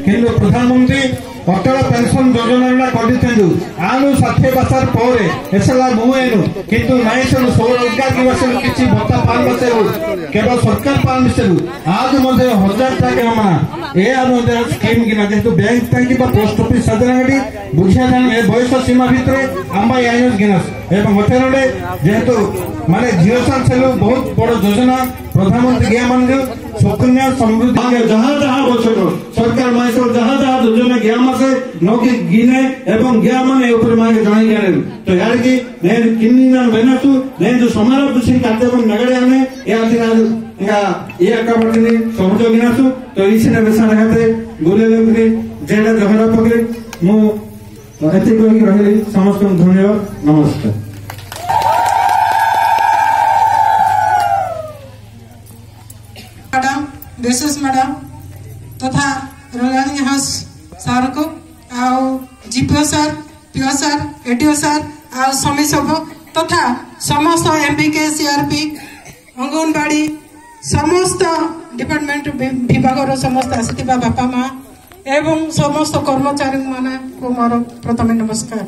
কিন্তু প্রধানমন্ত্রী অটল পেনশন যোজনা କରିଥାନ୍ତୁ ଆନୁ 60 ବର୍ଷ ପରେ ଏସଲା ମୁଏनु କିନ୍ତୁ ନାଇଁ ସବୁ ସ୍ୱରୋଜଗାର ଦିବସରୁ କିଛି ଭତ୍ତା ପାନ୍ ବସେରୁ କେବଳ ସରକାର ପାନ୍ ବସେରୁ ଆଜ ମଧ୍ୟ 1000 টাকা ହମା ଏ ମଧ୍ୟ ସ୍କିମ୍ କିନା ଯେହେତୁ ବ୍ୟାଙ୍କ ଟାଙ୍କି ବା ପୋଷ୍ଟ ଅଫିସ ସାଧାରଣଟି ବୁଝିଆ ଜାଣ ଏ ବୟସ ସୀମା ଭିତରେ ଆମ୍ବା ଆଇନସ୍ ଗିନାସ ଏବଂ ହୋଟେଲରେ ଯେହେତୁ ମାନେ ଝିଅ ସାଂସେଲୁ ବହୁତ ବଡ଼ ଯୋଜନା प्रधानमंत्री गया मन सुकन्या समृद्धि जहाँ जहाँ बचत सरकार माइस जहाँ जहाँ योजना गया मासे नौकी गिने एवं गया मन ऊपर मांगे जाने गए तो यार की मैं किन्नी ना बना तू मैं जो समारोह दूसरी करते बन नगरे आने यार ये का पड़ने समझो गिना तू तो इसी ने बेसा लगाते गुले लेके जेड़ा जहरा पकड़े मु ऐसे कोई की रहे समस्त धन्यवाद नमस्कार। मैडम बेसिस मैडम तथा रलानी हाउस सर को आउ GPO sir PO sir ADO sir आउ समी सब तथा समस्त एमबीके सीआरपी अंगनवाड़ी समस्त डिपार्टमेंट विभाग समस्त आसिथिबा बापा माँ एवं समस्त कर्मचारी माने को मोर प्रथम नमस्कार।